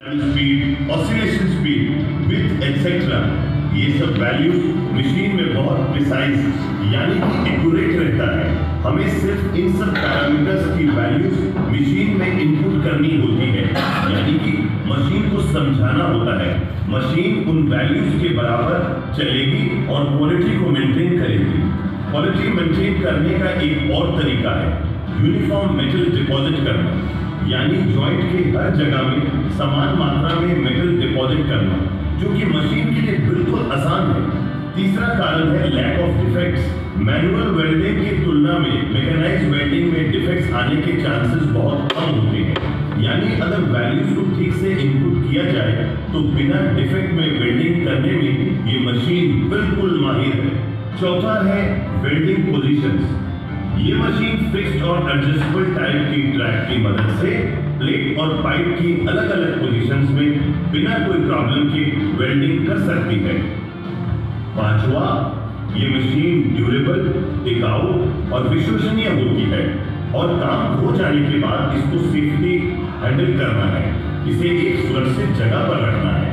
Speed, oscillation speed, with etcetera, ये सब values machine में बहुत प्रिसाइज यानी कि एक्यूरेट रहता है। हमें सिर्फ इन सब पैरामीटर्स की वैल्यूज मशीन में इनपुट करनी होती है, यानी कि मशीन को समझाना होता है। मशीन उन वैल्यूज के बराबर चलेगी और क्वालिटी को मेंटेन करेगी। क्वालिटी मेंटेन करने का एक और तरीका है यूनिफॉर्म मेटल डिपॉजिट करना, यानी जॉइंट के हर जगह में समान मात्रा में मेटल डिपॉजिट करना, जो कि मशीन के लिए बिल्कुल आसान है। तीसरा कारण है lack of defects. Manual welding की तुलना में मैकेनाइज्ड वेल्डिंग में डिफेक्ट्स आने के चांसेस बहुत कम होते हैं, यानी अगर वैल्यूज को ठीक से इनपुट किया जाए तो बिना डिफेक्ट में वेल्डिंग करने में ये मशीन बिल्कुल माहिर है। चौथा है वेल्डिंग पोजीशंस। ये मशीन फिक्स्ड और एडजस्टेबल टाइप की ट्रैक की मदद से प्लेट और पाइप की अलग अलग पोजीशंस में बिना कोई प्रॉब्लम के वेल्डिंग कर सकती है। पांचवा, ये मशीन ड्यूरेबल, टिकाऊ और विश्वसनीय होती है और काम हो जाने के बाद इसको सेफ्टी हैंडल करना है, इसे एक सुरक्षित जगह पर रखना है।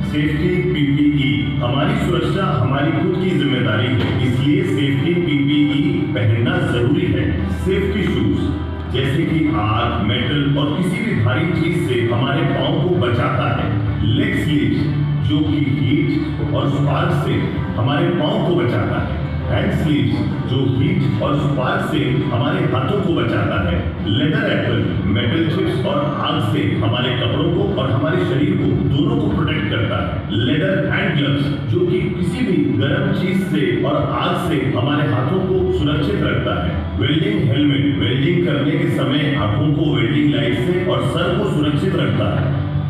सेफ्टी पीपीई, हमारी सुरक्षा हमारी खुद की जिम्मेदारी है, इसलिए सेफ्टी पीपीई पहनना जरूरी है। सेफ्टी शूज जैसे कि आग, मेटल और किसी भी भारी चीज से हमारे पाँव को बचाता है। लेग स्लीव्स जो कि हीट और स्पार्क से हमारे पाँव को बचाता है। हैंड स्लीव्स जो हीट और स्पार्क से हमारे हाथों को बचाता है। लेदर एप्पल मेटल चिप्स और आग से हमारे कपड़ों को और हमारे शरीर को दोनों को प्रोटेक्ट करता है। लेदर हैंड ग्लव्स जो कि किसी भी गर्म चीज से और आग से हमारे हाथों को सुरक्षित रखता है। वेल्डिंग हेलमेट वेल्डिंग करने के समय आंखों को वेल्डिंग लाइट से और सर को सुरक्षित रखता है।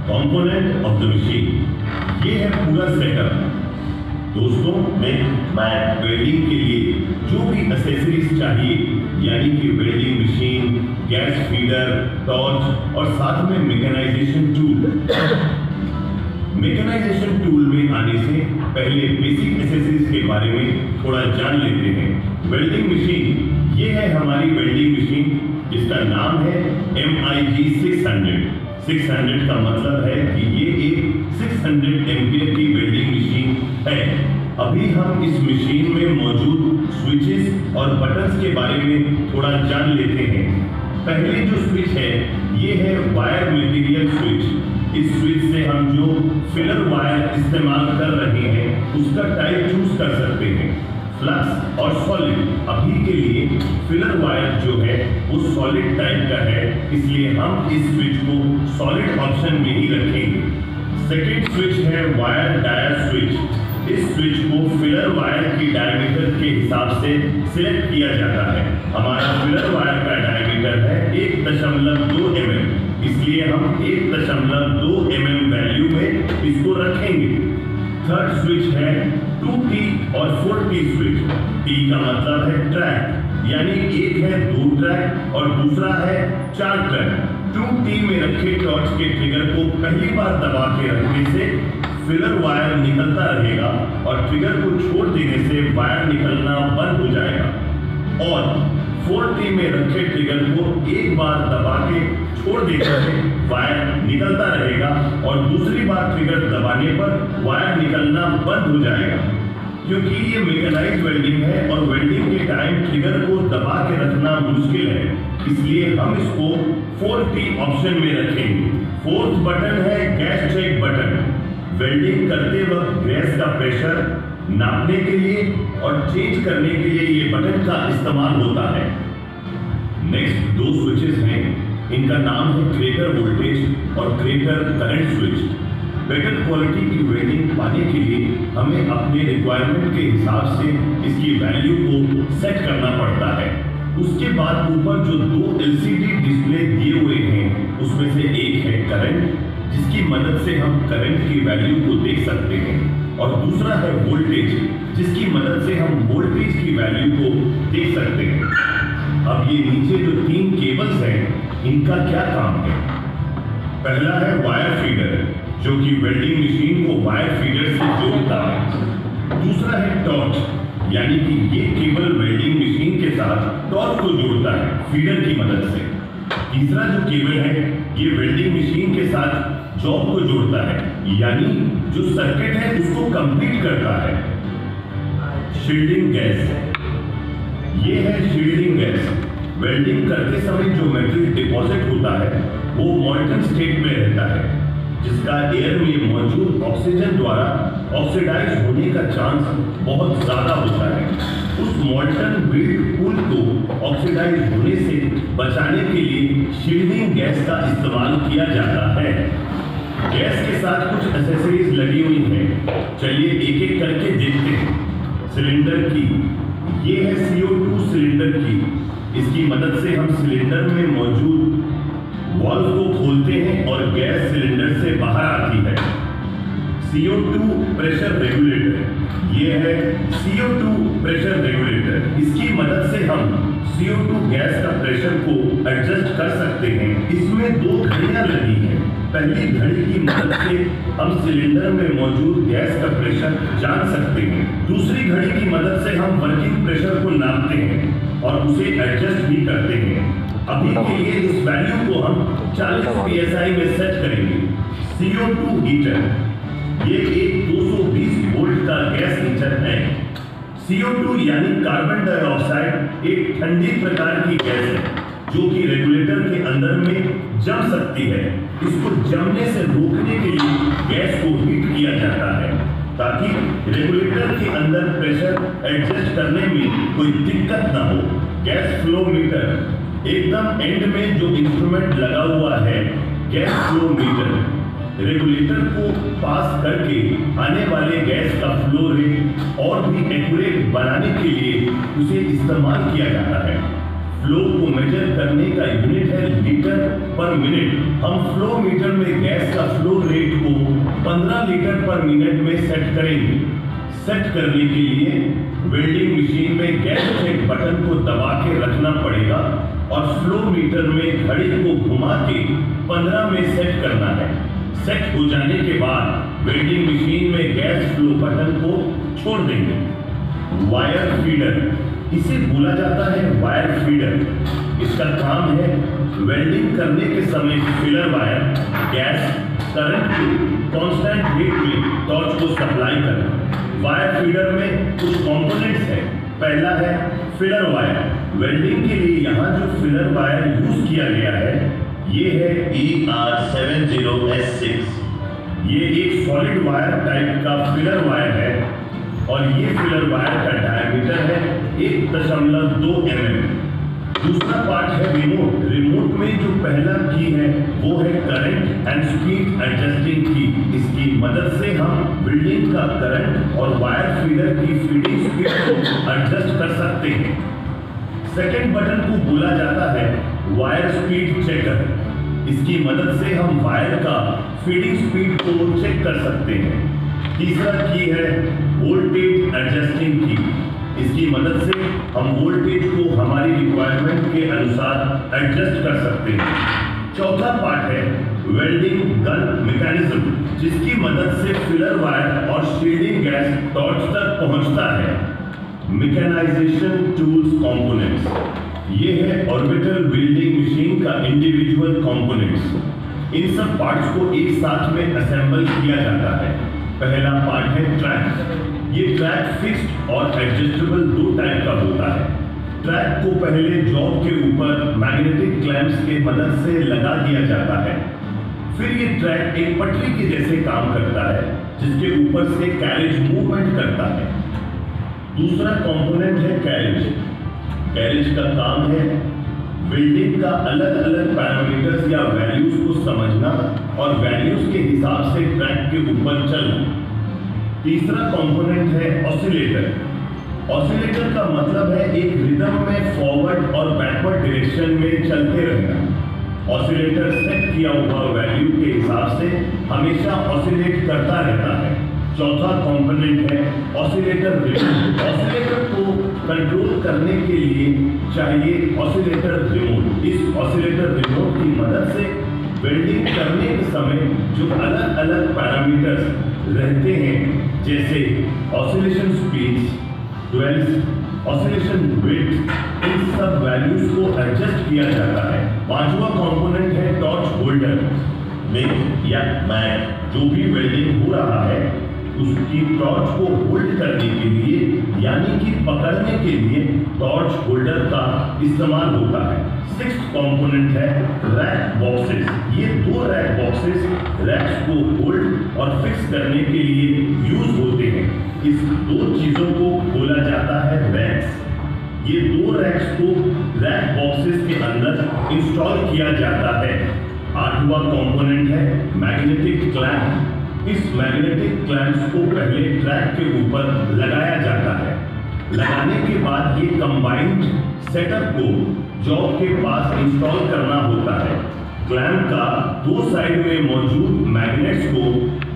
कंपोनेंट ऑफ द मशीन, ये है पूरा सेटअप। दोस्तों, मैं वेल्डिंग के लिए जो भी एक्सेसरीज चाहिए, यानी कि welding machine, gas feeder, torch और साथ में मैकेनाइजेशन टूल। मैकेनाइजेशन टूल में आने से पहले बेसिक एक्सेसरीज के बारे में थोड़ा जान लेते हैं। वेल्डिंग मशीन, ये है हमारी वेल्डिंग मशीन जिसका नाम है MIG 600। 600 का मतलब है कि ये एक 600 एम्पियर की वेल्डिंग मशीन है। अभी हम इस मशीन में मौजूद स्विचेस और बटन्स के बारे में थोड़ा जान लेते हैं। पहले जो स्विच है ये है वायर मटेरियल स्विच। इस स्विच से हम जो फिलर वायर इस्तेमाल कर रहे हैं उसका टाइप चूज कर सकते हैं, फ्लक्स और सॉलिड। अभी के लिए फिलर वायर जो है वो सॉलिड टाइप का है, इसलिए हम इस स्विच को सॉलिड ऑप्शन में ही रखेंगे। सेकेंड स्विच है वायर डायर स्विच। इस स्विच को फिलर वायर की डायमीटर के हिसाब से सिलेक्ट किया जाता है। हमारा फिलर वायर का डायमीटर है 1.2 mm, इसलिए हम 1.2 mm वैल्यू में इसको रखेंगे। थर्ड स्विच है 2T और 4T स्विच। T का मतलब है ट्रैक, यानी एक है 2 ट्रैक और दूसरा है 4 ट्रैक। 2T में रखे टॉर्च के ट्रिगर को पहली बार दबा के रखने से फिलर वायर निकलता रहेगा और ट्रिगर को छोड़ देने से वायर निकलना बंद हो जाएगा। और 4T में रखे ट्रिगर को एक बार दबा के छोड़ देने से वायर निकलता रहेगा और दूसरी बार ट्रिगर दबाने पर वायर निकलना बंद हो जाएगा। क्योंकि ये मैकेनाइज्ड वेल्डिंग है और वेल्डिंग के टाइम ट्रिगर को दबा के रखना मुश्किल है, इसलिए हम इसको 4T ऑप्शन में रखेंगे। फोर्थ बटन है गैस चेक बटन। वेल्डिंग करते वक्त गैस का प्रेशर नापने के लिए और चेंज करने के लिए ये बटन का इस्तेमाल होता है। नेक्स्ट दो स्विचेस हैं, इनका नाम है ग्रेटर वोल्टेज और greater current switch. Better quality की वेल्डिंग पाने के लिए हमें अपने रिक्वायरमेंट के हिसाब से इसकी वैल्यू को सेट करना पड़ता है। उसके बाद ऊपर जो 2 LCD डिस्प्ले दिए हुए हैं उसमें से एक है करंट, जिसकी मदद से हम करंट की वैल्यू को देख सकते हैं, और दूसरा है वोल्टेज, जिसकी मदद से हम वोल्टेज की वैल्यू को देख सकते हैं। अब ये नीचे जो 3 केबल्स हैं इनका क्या काम है? पहला है वायर फीडर, जो कि वेल्डिंग मशीन को वायर फीडर से जोड़ता है। दूसरा है टॉर्च, यानी कि ये केबल वेल्डिंग मशीन के साथ टॉर्च को जोड़ता है फीडर की मदद से। तीसरा जो केबल है ये वेल्डिंग मशीन के साथ जॉब को जोड़ता है, यानी जो सर्किट है उसको कंप्लीट करता है। शील्डिंग गैस, ये है शील्डिंग गैस। वेल्डिंग करते समय जो मेटेरियल डिपॉजिट होता है वो मॉल्टन स्टेट में रहता है, जिसका एयर में मौजूद ऑक्सीजन द्वारा ऑक्सीडाइज होने का चांस बहुत ज्यादा होता है। उस मॉल्टन बिल्ड कूल को ऑक्सीडाइज होने से बचाने के लिए शील्डिंग गैस का इस्तेमाल किया जाता है। गैस के साथ कुछ एक्सेसरीज लगी हुई हैं, चलिए एक एक करके देखते हैं। सिलेंडर की, ये है CO2 सिलेंडर की। इसकी मदद से हम सिलेंडर में मौजूद वाल्व को खोलते हैं और गैस सिलेंडर से बाहर आती है। CO2 प्रेशर रेगुलेटर, ये है CO2 प्रेशर रेगुलेटर। इसकी मदद से हम CO2 गैस का प्रेशर को एडजस्ट कर सकते हैं। इसमें 2 घड़ियां लगी हैं। पहली घड़ी की मदद से हम सिलेंडर में मौजूद गैस का प्रेशर जान सकते हैं। दूसरी घड़ी की मदद से हम वर्किंग प्रेशर को नापते हैं और उसे एडजस्ट भी करते हैं। अभी के लिए इस वैल्यू को हम 40 psi में सेट करेंगे। CO2 हीटर, ये एक 220 वोल्ट का गैस हीटर है। CO2 यानी कार्बन डाइऑक्साइड एक ठंडी प्रकार की गैस है जो कि रेगुलेटर के अंदर में जम सकती है। इसको जमने से रोकने के लिए गैस को हीट किया जाता है ताकि रेगुलेटर के अंदर प्रेशर एडजस्ट करने में कोई दिक्कत ना हो। गैस फ्लो मीटर, एकदम एंड में जो इंस्ट्रूमेंट लगा हुआ है गैस फ्लो मीटर, रेगुलेटर को पास करके आने वाले गैस का फ्लो रेट और भी एक्यूरेट बनाने के लिए उसे इस्तेमाल किया जाता है। फ्लो को मेजर करने का यूनिट है लीटर पर मिनट। हम फ्लो मीटर में गैस का फ्लो रेट को 15 लीटर पर मिनट में सेट करेंगे। सेट करने के लिए वेल्डिंग मशीन में गैस चेक बटन को दबा के रखना पड़ेगा और फ्लो मीटर में घड़ी को घुमा के 15 में सेट करना है। सेट हो जाने के बाद वेल्डिंग मशीन में गैस फ्लो बटन को छोड़ देंगे। वायर फीडर, इसे बोला जाता है वायर फीडर। इसका काम है वेल्डिंग करने के समय फिलर वायर गैस करंट को कांस्टेंट हीट में टॉर्च को सप्लाई करना। वायर फीडर में कुछ कंपोनेंट्स हैं। पहला है फिलर वायर। वेल्डिंग के लिए यहाँ जो फिलर वायर यूज किया गया है ये है ER70S6। ये एक सॉलिड वायर टाइप का फिलर वायर है और ये फिलर वायर का डायमीटर है 1.2 mm। दूसरा पार्ट है रिमोट। रिमोट में जो पहला की है वो है करंट एंड स्पीड एडजस्टिंग की। इसकी मदद से हम बिल्डिंग का करंट और वायर फीडर की फीडिंग स्पीड को एडजस्ट कर सकते हैं। सेकेंड बटन को बोला जाता है वायर स्पीड चेकर। इसकी मदद से हम वायर का फीडिंग स्पीड को चेक कर सकते हैं। तीसरा की है वोल्टेज एडजस्टिंग की। इसकी मदद से हम वोल्टेज को हमारी रिक्वायरमेंट के अनुसार एडजस्ट कर सकते हैं। चौथा पार्ट है वेल्डिंग गन मैकेनिज्म, जिसकी मदद से फिलर वायर और शील्डिंग गैस टॉर्च तक पहुंचता है। मैकेनाइजेशन टूल्स कंपोनेंट्स, ये है ऑर्बिटल वेल्डिंग मशीन का इंडिविजुअल कंपोनेंट्स। इन सब पार्ट्स को एक साथ में असेंबल किया जाता है। पहला पार्ट है ट्रैक। ये ट्रैक फिक्स्ड और एडजस्टेबल 2 टाइप का होता है। ट्रैक को पहले जॉब के ऊपर मैग्नेटिक क्लैंप्स के मदद से लगा दिया जाता है। फिर ये ट्रैक एक पटरी के जैसे काम करता है जिसके ऊपर से कैरेज मूवमेंट करता है। दूसरा कंपोनेंट है कैरेज। कैरेज का काम है बिल्डिंग का अलग अलग पैरामीटर्स या वैल्यूज को समझना और वैल्यूज के हिसाब से ट्रैक के ऊपर चलना। तीसरा कंपोनेंट है ऑसिलेटर। ऑसिलेटर का मतलब है एक रिदम में फॉरवर्ड और बैकवर्ड डायरेक्शन में चलते रहना। ऑसिलेटर सेट किया हुआ वैल्यू के हिसाब से हमेशा ऑसिलेट करता रहता है। चौथा कंपोनेंट है ऑसिलेटर रिमोट। ऑसिलेटर को कंट्रोल करने के लिए चाहिए ऑसिलेटर रिमोट। इस ऑसिलेटर रिमोट की मदद से वेल्डिंग करने के समय जो अलग अलग पैरामीटर्स रहते हैं जैसे oscillation speed, dwells, oscillation width, इन सब वैल्यूज को एडजस्ट किया जाता है। पांचवा कंपोनेंट है टॉर्च होल्डर। मिग या मैग जो भी वेल्डिंग हो रहा है उसकी टॉर्च को होल्ड करने के लिए यानी कि पकड़ने के लिए टॉर्च होल्डर का इस्तेमाल होता है। 6th कंपोनेंट है रैक बॉक्सेस। ये 2 रैक बॉक्सेस रैक्स को होल्ड और फिक्स करने के लिए यूज होते हैं। इस 2 चीजों को बोला जाता है रैक्स। ये 2 रैक्स को रैक बॉक्सेस के अंदर इंस्टॉल किया जाता है। 8वां कंपोनेंट है मैग्नेटिक क्लैंप। इस मैग्नेटिक क्लैंप्स को पहले ट्रैक के ऊपर लगाया जाता है। लगाने के बाद ये कंबाइंड सेटअप को जॉब के पास इंस्टॉल करना होता है। क्लैंप का 2 साइड में मौजूद मैग्नेट्स को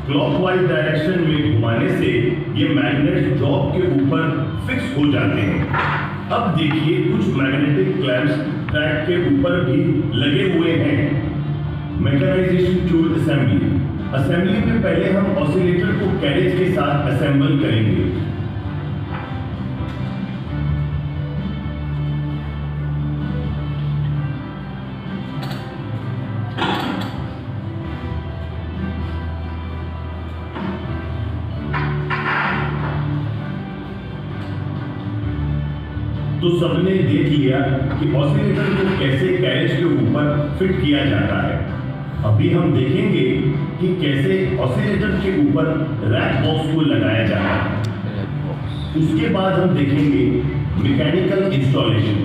क्लॉकवाइज डायरेक्शन में घुमाने से ये मैग्नेट्स जॉब के ऊपर फिक्स हो जाते हैं। अब देखिए कुछ मैग्नेटिक क्लैंप्स ट्रैक के ऊपर भी लगे हुए हैं। Mechanisation tool assembly. असेंबली में पहले हम ऑसिलेटर को कैरेज के साथ असेंबल करेंगे। तो सबने देख लिया कि ऑसिलेटर को कैसे कैरेज के ऊपर फिट किया जाता है। अभी हम देखेंगे कि कैसे ऑसिलेटर के ऊपर रैक बॉक्स को लगाया जाता है। उसके बाद हम देखेंगे मैकेनिकल इंस्टॉलेशन।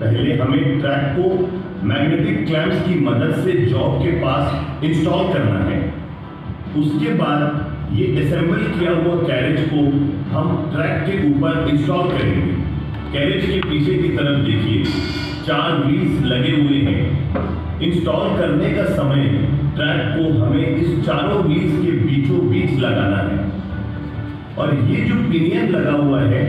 पहले हमें ट्रैक को मैग्नेटिक क्लैंप्स की मदद से जॉब के पास इंस्टॉल करना है। उसके बाद ये असेंबल किया हुआ कैरेज को हम ट्रैक के ऊपर इंस्टॉल करेंगे। कैरेज के पीछे की तरफ देखिए 4 व्हील्स लगे हुए हैं। इंस्टॉल करने का समय ट्रैक को हमें इस चारों व्हील्स के बीचों बीच लगाना है। और ये जो पिनियन लगा हुआ है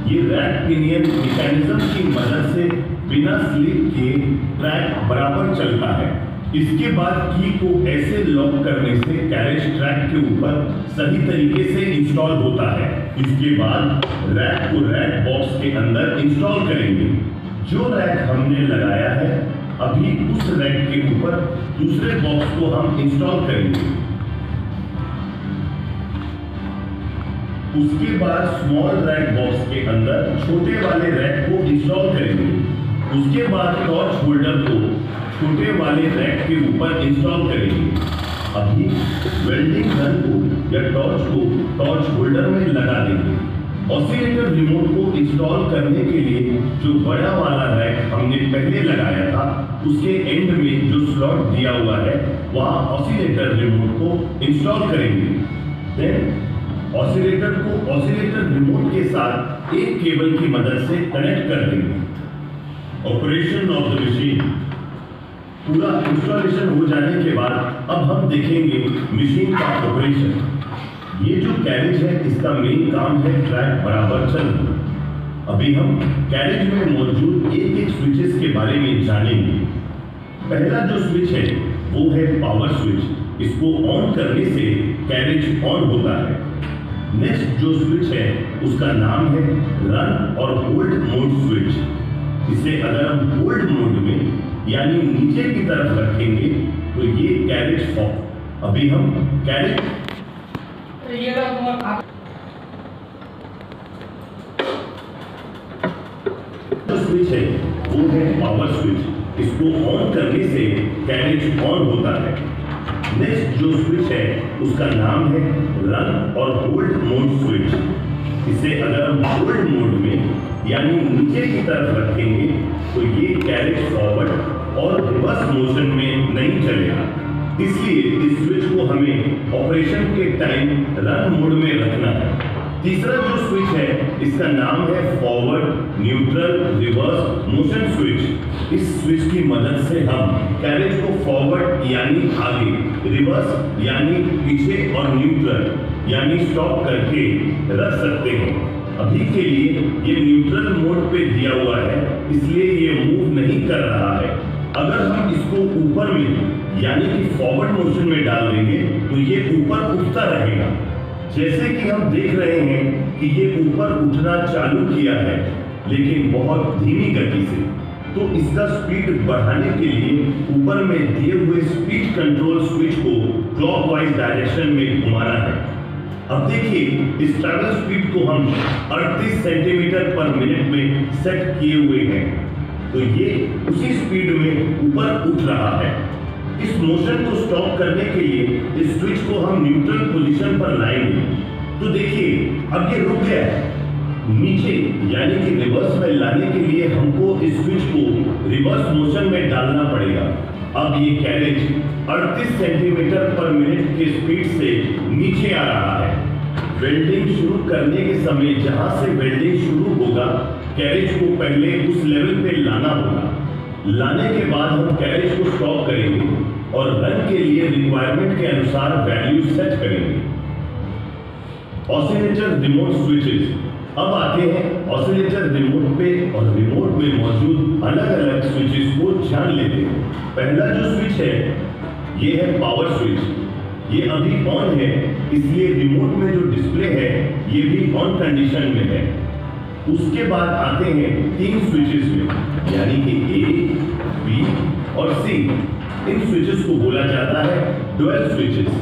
ये रैक पिनियन मैकेनिज्म की मदद से बिना स्लिप के ट्रैक बराबर चलता है। इसके बाद की को ऐसे लॉक करने से कैरेज ट्रैक के ऊपर सही तरीके से इंस्टॉल होता है। इसके बाद रैक को रैक बॉक्स के अंदर इंस्टॉल करेंगे। जो रैक हमने लगाया है अभी उस रैक के ऊपर दूसरे बॉक्स को हम इंस्टॉल करेंगे। उसके बाद स्मॉल रैक बॉक्स के अंदर छोटे वाले रैक को इंस्टॉल करेंगे। उसके बाद टॉर्च होल्डर को छोटे वाले रैक के ऊपर इंस्टॉल करेंगे। अभी वेल्डिंग गन को या टॉर्च को टॉर्च होल्डर में लगा देंगे। ऑसिलेटर रिमोट को इंस्टॉल करने के लिए जो बड़ा वाला रैक हमने पहले लगाया था उसके एंड में जो स्लॉट दिया हुआ है वहां ऑसिलेटर रिमोट को इंस्टॉल करेंगे। देन ऑसिलेटर को ऑसिलेटर रिमोट के साथ एक केबल की मदद से कनेक्ट कर देंगे। Operation of the machine. पूरा इंस्टॉलेशन हो जाने के बाद अब हम देखेंगे मशीन का ऑपरेशन। ये जो कैरेज है इसका मेन काम है ट्रैक बराबर चलना। अभी हम कैरेज में मौजूद एक स्विचेस के बारे में जानेंगे। पहला जो स्विच है वो है पावर स्विच। इसको ऑन करने से कैरेज ऑन होता है। नेक्स्ट जो स्विच है उसका नाम है रन और होल्ड मोड स्विच। इसे अगर हम होल्ड मोड में यानी नीचे की तरफ रखेंगे तो ये कैरेज फॉक। अभी हम कैरेज जो स्विच है वो है पावर स्विच। इसको ऑन करने से कैरेज ऑन होता है। नेक्स्ट जो स्विच है उसका नाम है रन और होल्ड मोड स्विच। इसे अगर हम होल्ड मोड में यानी नीचे की तरफ रखेंगे तो ये कैरेज फॉरवर्ड और रिवर्स मोशन में नहीं चलेगा। इसलिए इस स्विच को हमें ऑपरेशन के टाइम रन मोड में रखना है। तीसरा जो स्विच है इसका नाम है forward neutral reverse motion switch. इस स्विच की मदद से हम कैरेज को फॉरवर्ड यानी आगे, रिवर्स यानी पीछे और न्यूट्रल यानी स्टॉप करके रख सकते हैं। अभी के लिए ये न्यूट्रल मोड पे दिया हुआ है इसलिए ये मूव नहीं कर रहा है। अगर हम इसको ऊपर में यानी कि फॉरवर्ड मोशन में डाल देंगे तो ये ऊपर उठता रहेगा। जैसे कि हम देख रहे हैं कि ये ऊपर उठना चालू किया है लेकिन बहुत धीमी गति से। तो इसका स्पीड बढ़ाने के लिए ऊपर में दिए हुए स्पीड कंट्रोल स्विच को क्लॉकवाइज डायरेक्शन में घुमाना है। अब देखिए इस ट्रैवल स्पीड को हम 38 सेंटीमीटर पर मिनट में सेट किए हुए हैं, तो ये उसी स्पीड में ऊपर उठ रहा है। इस मोशन को स्टॉप करने के लिए इस स्विच को हम न्यूट्रल पोजीशन पर लाएंगे, तो देखिए अब ये रुक गया है। नीचे यानी कि रिवर्स में लाने के लिए हमको इस स्विच को रिवर्स मोशन में डालना पड़ेगा। अब ये कैरेज 38 सेंटीमीटर पर मिनट की स्पीड से नीचे आ रहा है। वेल्डिंग शुरू करने के समय जहां से वेल्डिंग शुरू होगा, कैरेज को पहले उस लेवल पे लाना होगा। लाने के बाद हम कैरेज को स्टॉप करेंगे और रन के लिए रिक्वायरमेंट के अनुसार वैल्यू सेट करेंगे। Oscillator remote switches. अब आते हैं ऑसिलेटर रिमोट पे और रिमोट में मौजूद अलग अलग स्विचेस को जान लेते हैं। पहला जो स्विच है ये है पावर स्विच। ये अभी ऑन है, इसलिए रिमोट में जो डिस्प्ले है ये भी ऑन कंडीशन में है। उसके बाद आते हैं 3 स्विचेस में, यानी कि ए, बी और सी। इन स्विचेस को बोला जाता है डुअल स्विचेस।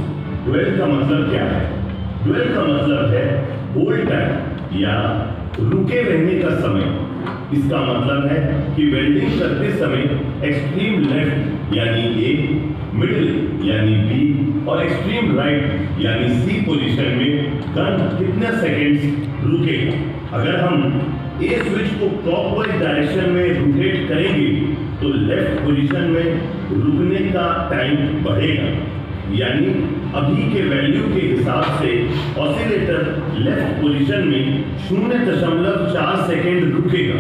डुअल का मतलब क्या है? डुअल का मतलब है होल्ड टाइम या रुके रहने का समय। इसका मतलब है कि वेल्डिंग करते समय एक्सट्रीम लेफ्ट यानी ए, मिडिल यानी बी और एक्सट्रीम राइट यानी सी पोजीशन में गन कितने सेकंड्स रुकेगा। अगर हम ए स्विच को क्लॉकवाइज डायरेक्शन में रोटेट करेंगे तो लेफ्ट पोजीशन में रुकने का टाइम बढ़ेगा, यानी अभी के वैल्यू के हिसाब से ऑसिलेटर लेफ्ट पोजीशन में 0.4 सेकेंड रुकेगा।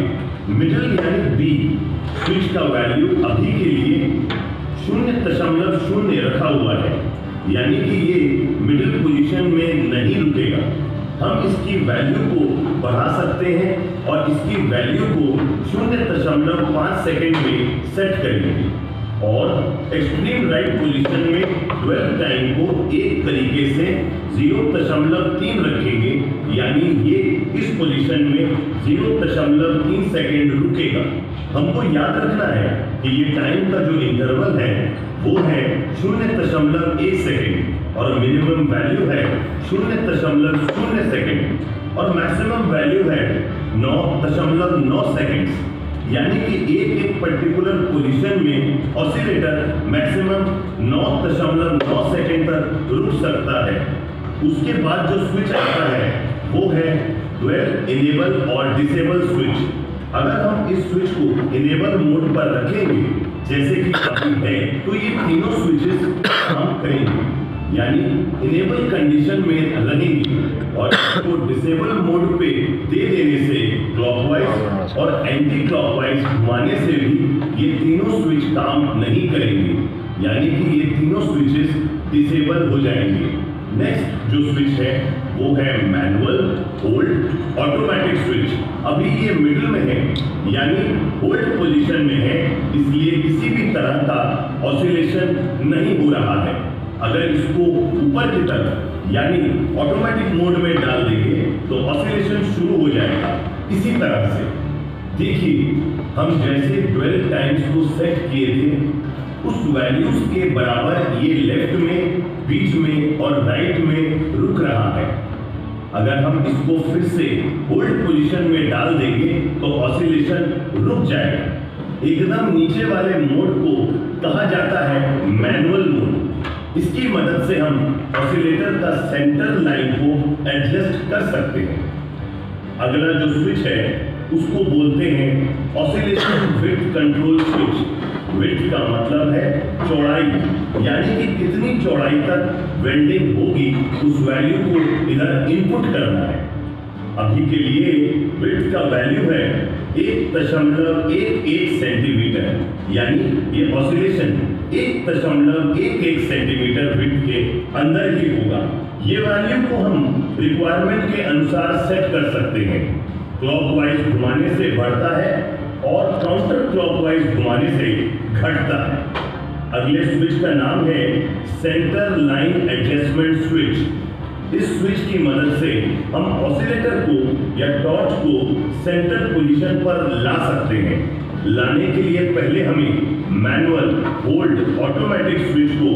मिडिल यानी बी स्विच का वैल्यू अभी के लिए 0.0 रखा हुआ है, यानी कि ये मिडिल पोजीशन में नहीं रुकेगा। हम इसकी वैल्यू को बढ़ा सकते हैं और इसकी वैल्यू को 0.5 सेकेंड में सेट करेंगे और एक्सट्रीम राइट पोजीशन में ड्वेल टाइम को एक तरीके से 0.3 रखेंगे, यानी ये इस पोजीशन में 0.3 सेकेंड रुकेगा। हमको याद रखना है कि ये टाइम का जो इंटरवल है वो है 0.1 सेकेंड और मिनिमम वैल्यू है 0.0 सेकेंड और मैक्सिमम वैल्यू है 9.9 सेकेंड। यानी कि एक पर्टिकुलर पोजीशन में ऑसिलेटर मैक्सिमम 9.9 सेकेंड तक रुक सकता है। उसके बाद जो स्विच आता है वो है डुअल इनेबल और डिसेबल स्विच। अगर हम इस स्विच को इनेबल मोड पर रखेंगे जैसे कि अभी है, तो ये तीनों स्विचेस काम करेंगे, यानी इनेबल कंडीशन में लगेंगे और इसको डिसेबल मोड पे दे देने से क्लॉकवाइज और एंटी क्लॉकवाइज घुमाने से भी ये तीनों स्विच काम नहीं करेंगे, यानी कि ये तीनों स्विचेस डिसेबल हो जाएंगे। नेक्स्ट जो स्विच है वो है मैनुअल होल्ड ऑटोमेटिक स्विच। अभी ये मिडिल में है, यानी होल्ड पोजीशन में है, इसलिए किसी भी तरह का ऑसिलेशन नहीं हो रहा है। अगर इसको ऊपर की तरफ यानी ऑटोमेटिक मोड में डाल देंगे तो ऑसिलेशन शुरू हो जाएगा। इसी तरह से देखिए हम जैसे ड्वेल टाइम्स को सेट किए थे उस वैल्यूज के बराबर ये लेफ्ट में, बीच में और राइट में रुक रहा है। अगर हम इसको फिर से होल्ड पोजीशन में डाल देंगे तो ऑसिलेशन रुक जाएगा। एकदम नीचे वाले मोड को कहा जाता है मैनुअल मोड। इसकी मदद से हम ऑसिलेटर का सेंटर लाइन को एडजस्ट कर सकते हैं। अगला जो स्विच है उसको बोलते हैं oscillation width control switch. Width का मतलब है चौड़ाई, यानी कि कितनी चौड़ाई तक वेल्डिंग होगी उस वैल्यू को इधर इनपुट करना है। अभी के लिए विड्थ का वैल्यू है 1.11 सेंटीमीटर, यानी ये ऑसिलेशन 1.11 सेंटीमीटर विड्थ के अंदर ही होगा। ये वैल्यू को हम रिक्वायरमेंट के अनुसार सेट कर सकते हैं। क्लॉकवाइज घुमाने से बढ़ता है और काउंटर क्लॉकवाइज घुमाने से घटता है। अगले स्विच का नाम है सेंटर लाइन एडजस्टमेंट स्विच। इस स्विच की मदद से हम ऑसिलेटर को या टॉर्च को सेंटर पोजीशन पर ला सकते हैं। लाने के लिए पहले हमें मैनुअल, होल्ड, ऑटोमेटिक स्विच को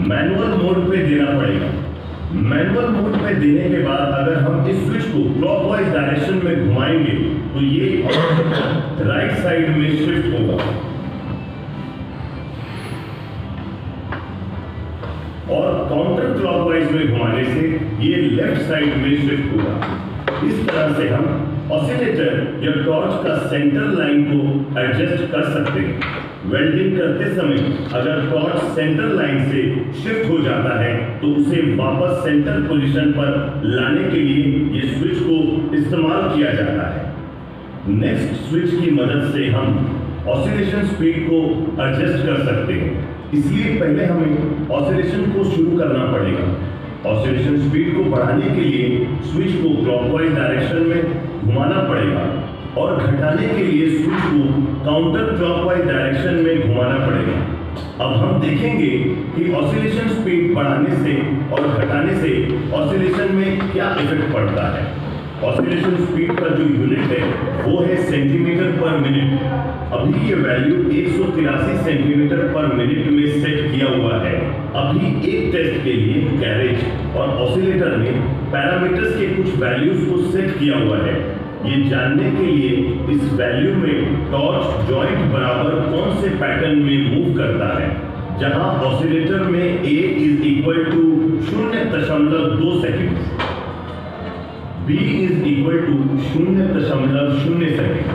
मैनुअल मोड पे देना पड़ेगा। मैनुअल मोड पे देने के बाद अगर हम इस स्विच को क्लॉकवाइज डायरेक्शन में घुमाएंगे तो ये राइट साइड में शिफ्ट होगा और काउंटर क्लॉकवाइज में घुमाने से ये लेफ्ट साइड में शिफ्ट होगा। इस तरह से हम ऑसिलेटर या टॉर्च का सेंटर लाइन को एडजस्ट कर सकते हैं। वेल्डिंग करते समय अगर टॉर्च सेंटर लाइन से शिफ्ट हो जाता है तो उसे वापस सेंटर पोजीशन पर लाने के लिए ये स्विच को इस्तेमाल किया जाता है। नेक्स्ट स्विच की मदद से हम ऑसिलेशन स्पीड को एडजस्ट कर सकते हैं। इसलिए पहले हमें ऑसिलेशन को शुरू करना पड़ेगा। ऑसिलेशन स्पीड को बढ़ाने के लिए स्विच को क्लॉकवाइज डायरेक्शन में घुमाना पड़ेगा और घटाने के लिए स्विच को काउंटर क्लॉकवाइज डायरेक्शन में घुमाना पड़ेगा। अब हम देखेंगे कि ऑसिलेशन स्पीड बढ़ाने से और घटाने से ऑसिलेशन में क्या इफेक्ट पड़ता है। ऑसिलेशन स्पीड का जो यूनिट है वो है सेंटीमीटर पर मिनट। अभी ये वैल्यू 183 सेंटीमीटर पर मिनट में सेट किया हुआ है। अभी एक टेस्ट के लिए कैरेज और ऑसिलेटर ने पैरामीटर्स के कुछ वैल्यूज को सेट किया हुआ है। ये जानने के लिए इस वैल्यू में टॉर्च जॉइंट बराबर कौन से पैटर्न में मूव करता है, जहां ऑसिलेटर में A is equal to 0.2 second, B is equal to 0.0 second,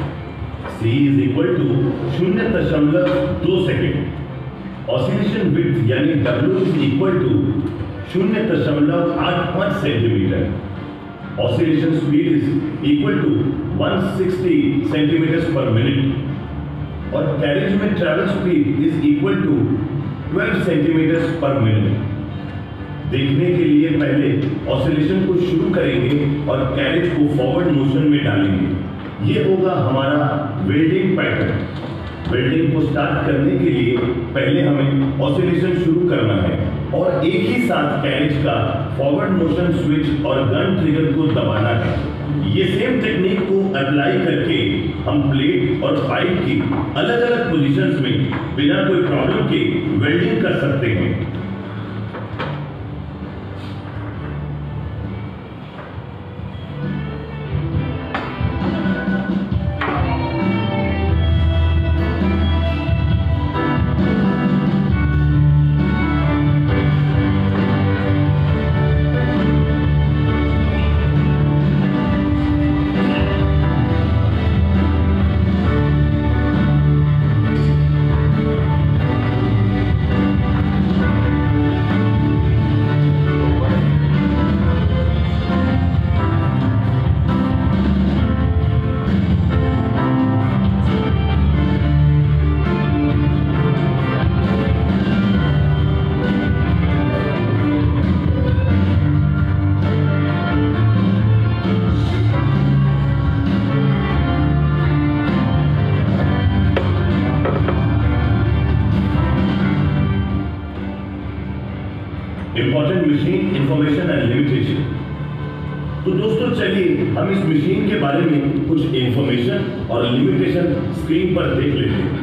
C is equal to 0.2 second. Oscillation width यानी W is equal to 0.85 centimetre. Oscillation speed is equal to 160 centimetres per minute और carriage में travel speed is equal to 12 centimetres per minute. देखने के लिए पहले oscillation को शुरू करेंगे और कैरेज को फॉरवर्ड मोशन में डालेंगे। ये होगा हमारा वेल्डिंग पैटर्न। वेल्डिंग को स्टार्ट करने के लिए पहले हमें ऑसिलेशन शुरू करना है और एक ही साथ कैरेज का फॉरवर्ड मोशन स्विच और गन ट्रिगर को दबाना है। ये सेम टेक्निक को अप्लाई करके हम प्लेट और पाइप की अलग अलग पोजीशंस में बिना कोई प्रॉब्लम के वेल्डिंग कर सकते हैं। Important machine information and limitation. तो दोस्तों चलिए हम इस मशीन के बारे में कुछ इंफॉर्मेशन और लिमिटेशन स्क्रीन पर देख लेते हैं।